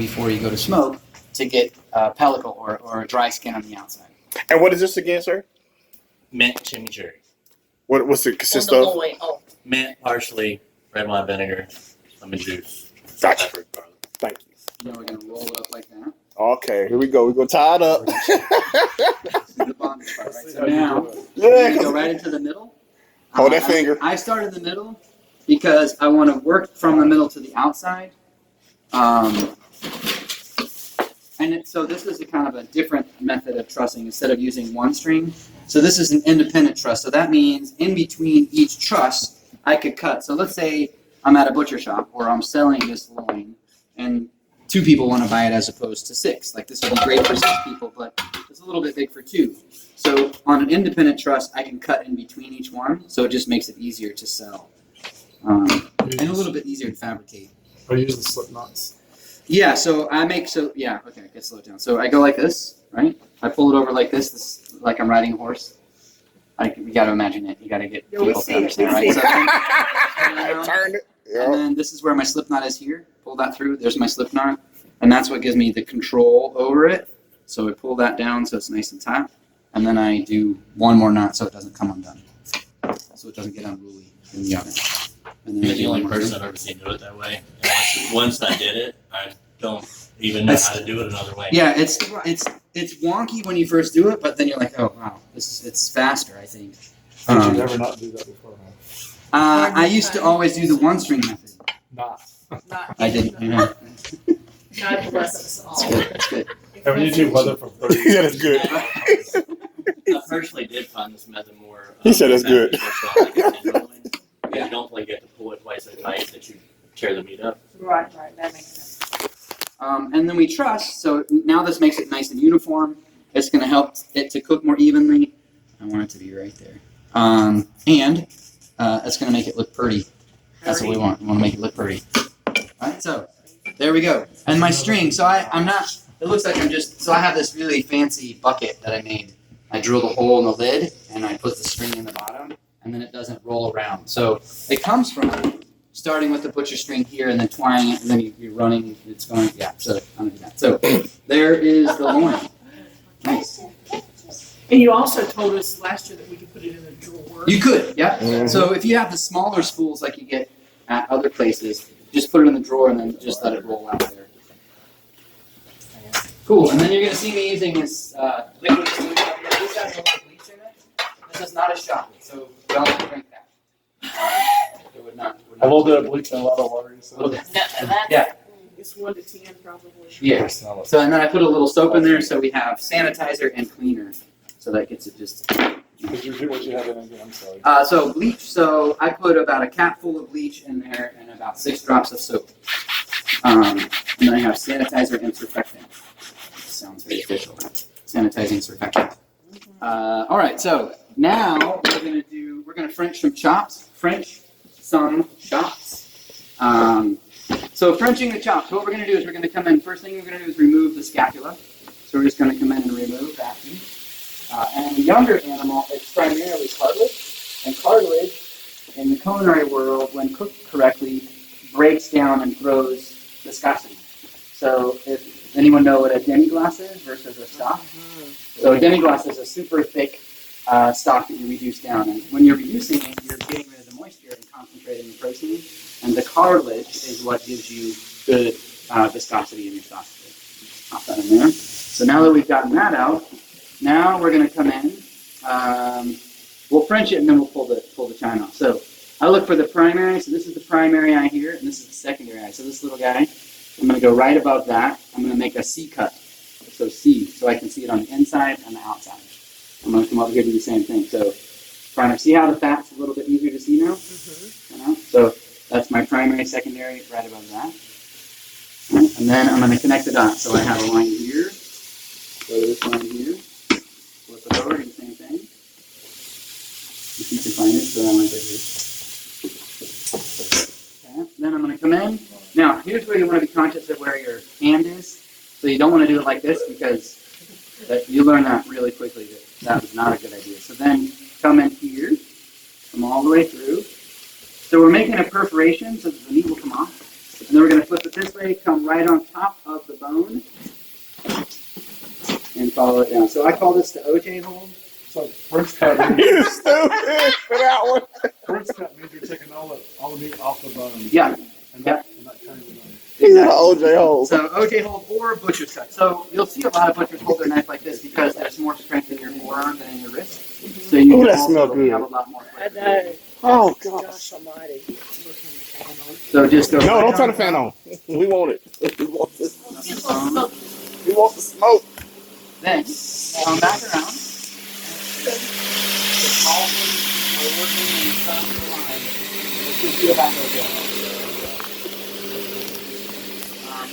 before you go to smoke to get pellicle or a dry skin on the outside. And what is this again, sir? Mint chimichurri. What's it consist On the of? low way. Oh, Mint, parsley, red wine vinegar, lemon juice, Gotcha. pepper, garlic. Thank you. Now we're gonna roll it up like that. Okay, here we go. We're gonna tie it up. This is the bondage part, right? So now Yeah, you go 'cause- right into the middle. Hold that finger. I start in the middle because I want to work from the middle to the outside. So this is a kind of a different method of trussing instead of using one string. So this is an independent truss. So that means in between each truss, I could cut. So let's say I'm at a butcher shop or I'm selling this loin and 2 people want to buy it as opposed to 6. Like this would be great for 6 people, but it's a little bit big for 2. So on an independent truss, I can cut in between each one. So it just makes it easier to sell and a little bit easier to fabricate. Or use the slip knots. Yeah, so okay, get slowed down. So I go like this, right? I pull it over like this like I'm riding a horse. You got to imagine it. You got to get people to understand, right? So Turn it. and then this is where my slip knot is here. Pull that through. There's my slip knot. And that's what gives me the control over it. So I pull that down so it's nice and tight. And then I do one more knot so it doesn't come undone. So it doesn't get unruly in the oven. And then You're I the do only one more person thing. I've ever seen do it that way. And once I did it, I don't even know how to do it another way. Yeah, it's wonky when you first do it, but then you're like, oh wow, it's faster, I think. Did you never not do that before, man? I used to always do the one string method. Not. not. I didn't. Yeah. God bless us all. That's good. That's good. Have YouTube weather from 30 Yeah, that's good. I personally did find this method more. He said that's good. You don't like get to pull it twice as tight that you tear the meat up. Right, that makes sense. And then we truss. So now this makes it nice and uniform. It's going to help it to cook more evenly. I want it to be right there. And it's going to make it look pretty. That's what we want. We want to make it look pretty. All right, so there we go. And my string. So I'm not. It looks like I'm just. So I have this really fancy bucket that I made. I drilled a hole in the lid and I put the string in the bottom, and then it doesn't roll around. So it comes from starting with the butcher string here and then twining it, and then you're running. It's going. Yeah. So I'm gonna do that. So there is the loin. Nice. And you also told us last year that we could put it in a drawer. You could, yeah. Mhm. So if you have the smaller spools like you get at other places, just put it in the drawer and then just let it roll out there. Cool, and then you're going to see me using this liquid solution. This has a little bleach in it. This is not a shot, so don't drink that. It would not. A little bit of bleach and a lot of water. A little bit. That's, Yeah. It's 1 to 10 probably. Yeah. Smell it. So and then I put a little soap in there, so we have sanitizer and cleaner. So that gets it just. Did you do what you have in again? I'm sorry. So bleach. So I put about a cap full of bleach in there and about 6 drops of soap. And then I have sanitizer and surfactant. Sounds very official. Sanitizing surfactant. All right. So now we're gonna French some chops. So Frenching the chops. What we're gonna do is we're gonna come in. First thing we're gonna do is remove the scapula. So we're just gonna come in and remove that piece. And the younger animal is primarily cartilage. And cartilage, in the culinary world, when cooked correctly, breaks down and grows viscosity. So if anyone know what a demi-glace is versus a stock? So a demi-glace is a super thick stock that you reduce down. And when you're reducing it, you're getting rid of the moisture and concentrating the protein. And the cartilage is what gives you good viscosity in your sausage. Pop that in there. So now that we've gotten that out, now we're going to come in. We'll French it and then we'll pull the chine off. So I look for the primary. So this is the primary eye here, and this is the secondary eye. So this little guy, I'm going to go right above that. I'm going to make a C cut. So C, so I can see it on the inside and the outside. I'm going to come over here and do the same thing. So primary. See how the fat's a little bit easier to see now? Mm-hmm. You know? So that's my primary, secondary, right above that. Right. And then I'm going to connect the dots. So I have a line here. Go to this line here. Flip it over, do the same thing. If you can find it, so that line right here. Okay. Then I'm going to come in. Now, here's where you want to be conscious of where your hand is. So you don't want to do it like this because you learn that really quickly that was not a good idea. So then come in here, come all the way through. So we're making a perforation so that the meat will come off. And then we're going to flip it this way, come right on top of the bone, and follow it down. So I call this the OJ hold. So first cut, You stupid for that one. first cut means you're taking all the meat off the bone. Yeah. And Yeah. not cutting the bone. He's an OJ hole. So OJ hold or butcher's cut. So you'll see a lot of butchers hold their knife like this because there's more strength in your forearm than in your wrist. So you Ooh, can that also smell good. have a lot more I flavor. know. Oh, God. Gosh almighty. So just go. No, right don't turn on the fan on. We want it. We want this. top. We want the smoke. Then come back around. The columns are working in the front of the line. It should feel back okay.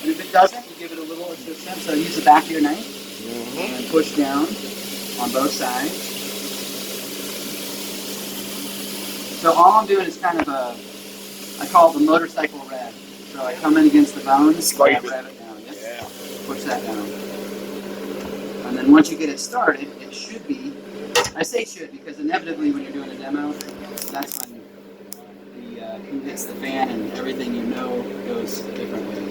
And if it doesn't, you give it a little assistance. So use the back of your knife and push down on both sides. So all I'm doing is kind of I call it the motorcycle rev. So I come in against the bones, and I Scrape it. rev it down. Yep. Yeah. Push that down. And then once you get it started, it should be, I say should because inevitably when you're doing a demo, that's when who hits the fan and everything you know goes a different way.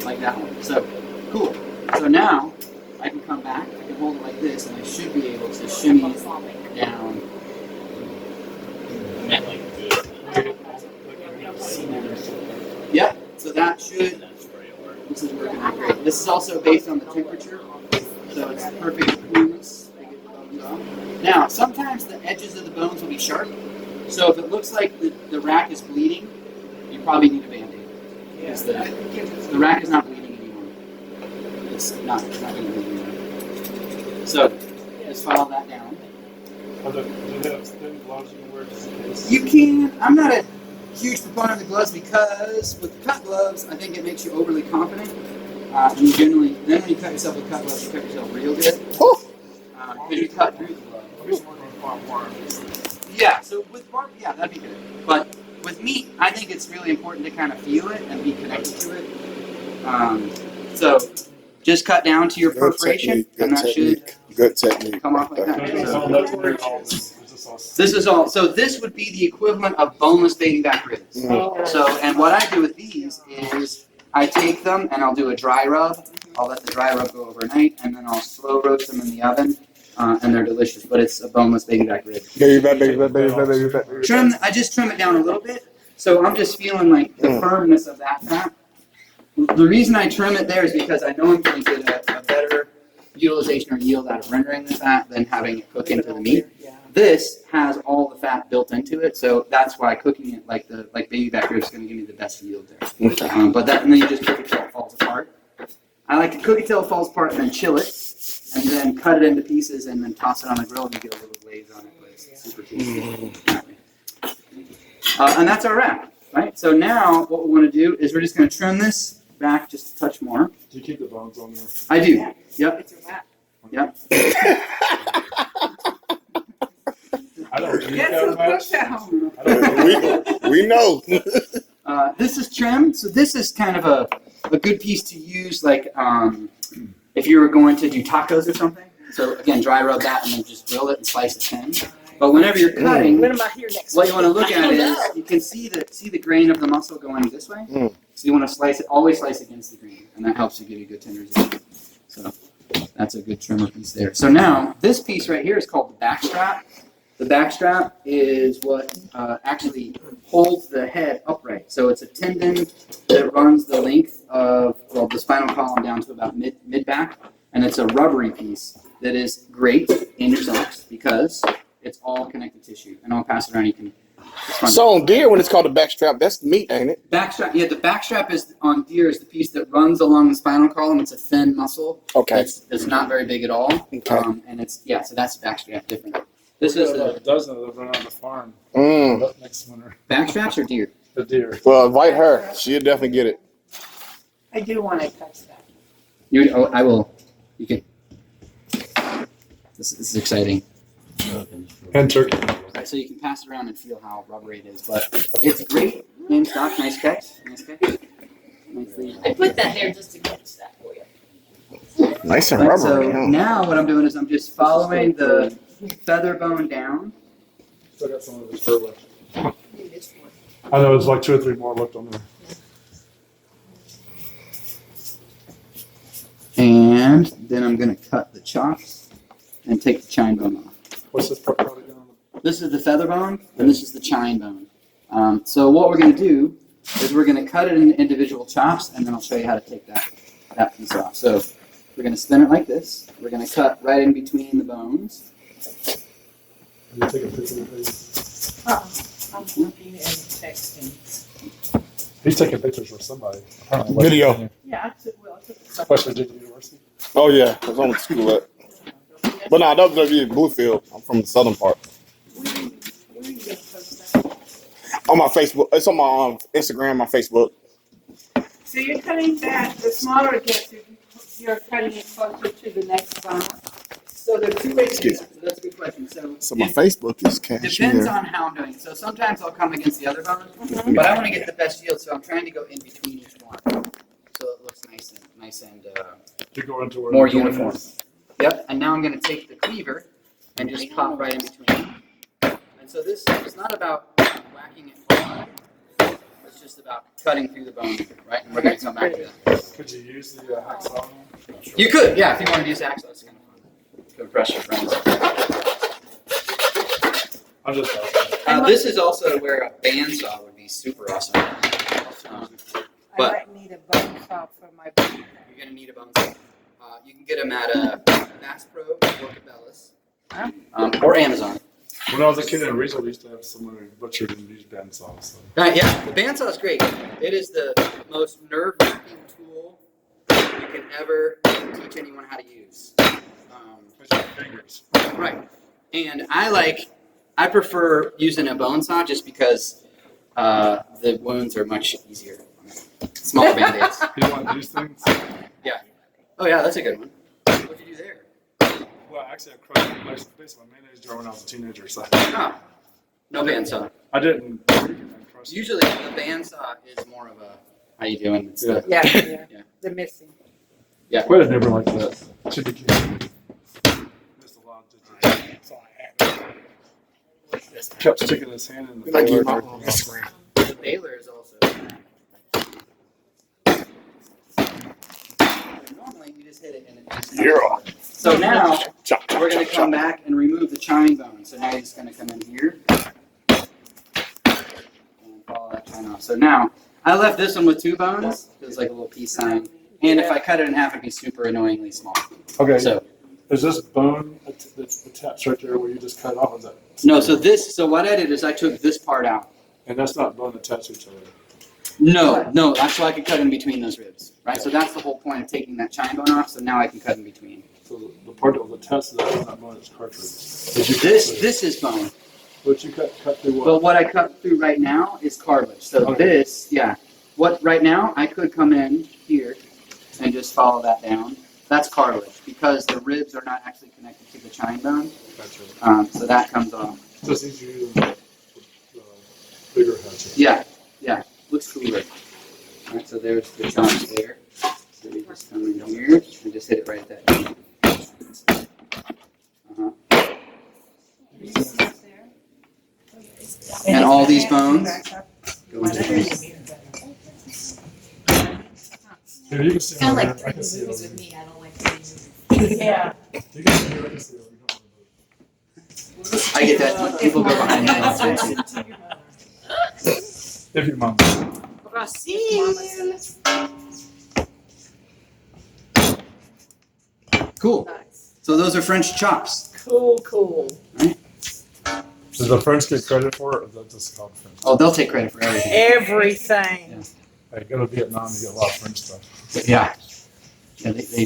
Like that one. So, cool. So now, I can come back, I can hold it like this, and I should be able to shimmy it down. I meant like good. Yep, so that should, That's very hard. this is working out great. This is also based on the temperature, so it's perfect coolness to get the bones off. Now, sometimes the edges of the bones will be sharp, so if it looks like the rack is bleeding, you probably need a Band-Aid. Because the rack is not bleeding anymore. It's not going to bleed anymore. So, just follow that down. Do they have thin gloves you can wear just in case? You can. I'm not a huge proponent of the gloves because with cut gloves, I think it makes you overly confident. And you generally, then when you cut yourself with cut gloves, you cut yourself real good. Because you cut through the glove. I'm just working with barbed wire. Yeah, so with barb, yeah, that'd be good. But with meat, I think it's really important to kind of feel it and be connected to it. So just cut down to your Good perforation, technique. and that should Good technique. come off like So that. it's So- all nuts and bolts. It's just all This is all. So this would be the equivalent of boneless baby back ribs. So, and what I do with these is I take them and I'll do a dry rub. I'll let the dry rub go overnight, and then I'll slow roast them in the oven, and they're delicious. But it's a boneless baby back rib. Baby back, baby back, baby back, baby back. Baby back. Trim. I just trim it down a little bit, so I'm just feeling like the firmness of that fat. The reason I trim it there is because I know I'm going to get a better utilization or yield out of rendering the fat than having it cook into the meat. This has all the fat built into it, so that's why cooking it like baby back ribs is going to give me the best yield there. But that, and then you just cook it till it falls apart. I like to cook it till it falls apart and then chill it, and then cut it into pieces and then toss it on the grill and you get a little glaze on it, but it's super tasty. And that's our wrap, right? So now what we want to do is we're just going to trim this back just a touch more. Do you keep the bones on there? I do. Yep. It's a wrap. Yep. I don't eat Get that some much. push down. I don't We know. This is trim, so this is kind of a good piece to use like if you were going to do tacos or something. So again, dry rub that and then just grill it and slice it thin. But whenever you're cutting, When am I here next what week? you want to look I at don't is know. you can see the grain of the muscle going this way. So you want to slice it, always slice against the grain, and that helps you give you good tenderization. So that's a good trimmer piece there. So now this piece right here is called the back strap. The back strap is what actually holds the head upright. So it's a tendon that runs the length of the spinal column down to about mid back, and it's a rubbery piece that is great in your socks because it's all connective tissue. And I'll pass it around. You can. it's fun. So on deer, when it's called a backstrap, that's meat, ain't it? Backstrap, yeah, the backstrap is on deer is the piece that runs along the spinal column. It's a thin muscle. Okay. It's not very big at all. Okay. And it's so that's backstrap different. This This is is a the dozen of them run on the farm next winter. backstraps or deer. The deer. Well, invite her. She'll definitely get it. I do want to touch that. I will. You can. This is exciting. And turkey. Alright, so you can pass it around and feel how rubbery it is, but it's great in stock. Nice catch. Nice catch. Nicely. I put that there just to catch that for you. Nice and Right, rubbery, so huh? now what I'm doing is I'm just following the feather bone down. Still got some of his fur left. Maybe this one. I know there's like 2 or 3 more left on there. And then I'm going to cut the chops and take the chine bone off. What's this part called again? This is the feather bone, and this is the chine bone. So what we're going to do is we're going to cut it into individual chops, and then I'll show you how to take that piece off. So we're going to spin it like this. We're going to cut right in between the bones. Can you take a picture of this? I'm looking and texting. He's taking pictures for somebody. Video. Yeah, I took a West Virginia University. Oh yeah, that's on the school at. But no, that was in Bluefield. I'm from the southern part. Where you gonna post that? On my Facebook, it's on my Instagram, my Facebook. So you're cutting that, the smaller it gets, you're cutting it closer to the next bone. So there are two ways to do that. So that's a good question. So my Facebook is Depends cashier. on how I'm doing it. So sometimes I'll come against the other bone, but I want to get the best yield, so I'm trying to go in between each one, so it looks nice and To go into where more the joint uniform. is. Yep. And now I'm going to take the cleaver and just pop right in between. And so this is not about whacking it hard. It's just about cutting through the bone, right? And we're going to come back to that. Could you use the hacksaw? You could, yeah, if you wanted to use axle, it's kind of fun to impress your friends. I'm just asking. This is also where a bandsaw would be super awesome. But- I might need a bone saw for my bone. You're going to need a bone saw. You can get them at Bass Pro or Cabela's, or Amazon. When I was a kid in Rizzo, we used to have someone who butchered and used bandsaws. So. Yeah, the bandsaw is great. It is the most nerve-wracking tool you can ever teach anyone how to use. With your fingers. Right. And I prefer using a bone saw just because the wounds are much easier. Smaller band-aids. You want these things? Oh yeah, that's a good one. What'd you do there? Well, actually, I crushed the base of my mayonnaise jar when I was a teenager. So Oh, no bandsaw. I didn't. I crushed it. Usually the bandsaw is more of a, how you doing? It's the- Yeah, Yeah. the missing. Quite a neighbor like this. Should be cute. Missed a lot. Kept sticking his hand in the Thank you, filler. Instagram. The baler is also. Normally you just hit it and it just. Yeah. So now Chop, chop, we're going to chop, come chop. back and remove the chine bone. So now you're just going to come in here and follow that chine off. So now I left this one with 2 bones. It was like a little peace sign. And if I cut it in half, it'd be super annoyingly small. Okay. So Is this bone that's attached right there where you just cut it off? Is that? no. So what I did is I took this part out. And that's not bone attached to each other. No, that's so I could cut in between those ribs, right? So that's the whole point of taking that chine bone off. So now I can cut in between. So the part that was attached to that is not bone, it's cartilage. Did you cut through? This is bone, What you cut through what? but what I cut through right now is cartilage. So Okay. this, what right now I could come in here and just follow that down. That's cartilage because the ribs are not actually connected to the chine bone. Gotcha. So that comes off. Just easier than the bigger hatchet. Yeah, looks cooler. All right, so there's the chops there. So we just come in here and just hit it right at that. And all these bones go into this. Here, you can see Kind of over like there. I can see movies over with there. me. I don't like movies. Yeah. You can see here, I can see over here. I get that. People go behind me all the time. If your mom. Cool. So those are French chops. Cool. Does the French get credit for it, or is that just called French? Oh, they'll take credit for everything. Everything. Hey, go to Vietnam, you get a lot of French stuff. Yeah. Yeah, they do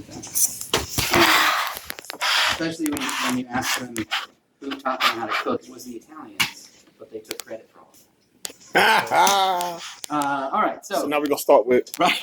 that. Especially when you ask them who taught them how to cook, it was the Italians, but they took credit for all of that. So All right, so now we're gonna start with right.